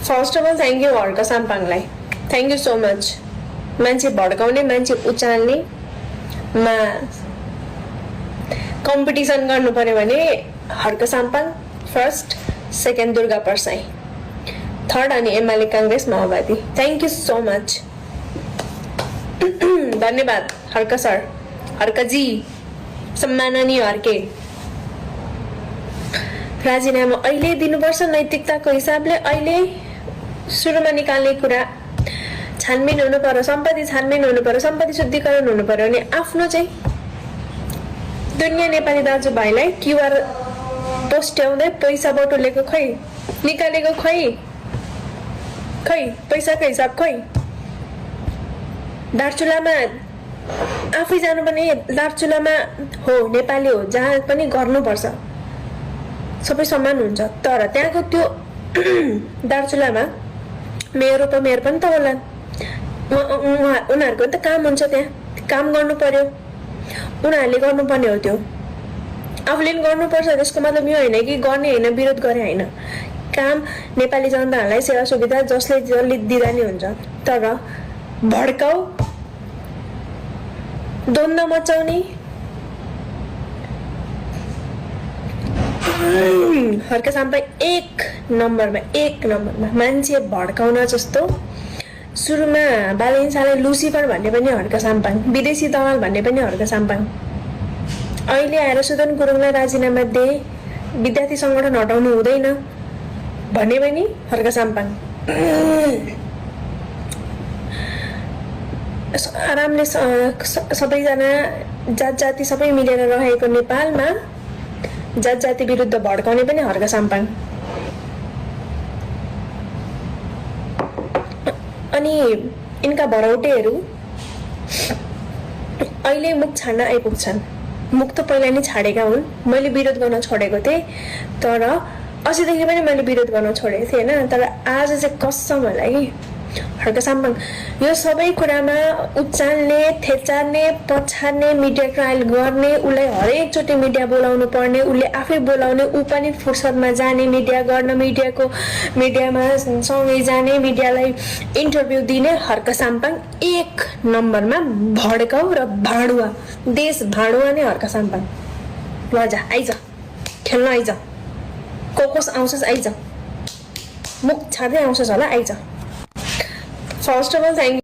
First of all thank you Harka साम्पाङलाई, thank you so much. मान्छे भड्काउने, मान्छे उचाल्ने मा कम्पिटिसन गर्नु पर्यो भने Harka Sampang first, second Durga Prasai, third अनि एमाले काङ्ग्रेस माओवादी। थ्याङ्क यू सो मच, धन्यवाद हर्क सर, हर्कजी, सम्माननीय हर्के। राजीनामा अहिले दिनुपर्छ नैतिकताको हिसाबले। अहिले सुरुमा निकाल्ने कुरा छानबिन हुनु पर्यो, सम्पत्ति छानबिन हुनु पर्यो, सम्पत्ति शुद्धिकरण हुनु पर्यो भने आफ्नो चाहिँ दुनियाँ नेपाली दाजुभाइलाई क्युआर पोस्ट्याउँदै पैसा बटुलेको खै, निकालेको खै, पैसाको हिसाब खै। दार्चुलामा आफै जानुपर्ने, दार्चुलामा हो नेपाली हो, जहाँ पनि गर्नुपर्छ, सबै समान हुन्छ। तर त्यहाँको त्यो दार्चुलामा मेयर उपमेयर पनि त होला, उनीहरूको त काम हुन्छ, त्यहाँ काम गर्नु पर्यो, उनीहरूले गर्नुपर्ने हो। त्यो आफूले पनि गर्नुपर्छ। त्यसको मतलब यो होइन कि गर्ने होइन, विरोध गरे होइन। काम नेपाली जनताहरूलाई सेवा सुविधा जसले दिँदा नि हुन्छ। तर भड्काउ, द्वन्द्व मचाउने, हर्क साम्पाङ एक नम्बरमा मान्छे भड्काउन जस्तो। सुरुमा बालहिंसालाई लुसिफर भन्ने पनि हर्क साम्पाङ, विदेशी दलाल भन्ने पनि हर्क साम्पाङ। अहिले आएर सुदन गुरुङलाई राजीनामा दे, विद्यार्थी संगठन हटाउनु हुँदैन भने पनि हर्क साम्पाङ। आरामले सबैजना जात जाति सबै मिलेर रहेको नेपालमा जात जाति विरुद्ध भड्काउने पनि हर्क साम्पाङ। अनि यिनका भरौटेहरू अहिले मुख छाड्न आइपुग्छन्। मुख त पहिला नै छाडेका हुन्। मैले विरोध गर्न छोडेको थिएँ, तर अस्तिदेखि पनि मैले विरोध गर्न छोडेको थिएँ होइन। तर आज चाहिँ कसम मलाई हर्क साम्पाङ यो सबै कुरामा उचाल्ने, थेचार्ने, पछार्ने, मिडिया ट्रायल गर्ने, उसलाई हरेकचोटि मिडिया बोलाउनु पर्ने, उसले आफै बोलाउने, ऊ पनि फुर्सदमा जाने, मिडिया गर्न, मिडियामा सँगै जाने, मिडियालाई इन्टरभ्यू दिने हर्क साम्पाङ एक नम्बरमा भड्काउ र भाडुवा, देश भाडुवा नै हर्क साम्पाङ। ल जा, आइज खेल्न, आइज, कोस आउँछस्, आइज, मुख छाड्दै आउँछस् होला, आइज। First of all thank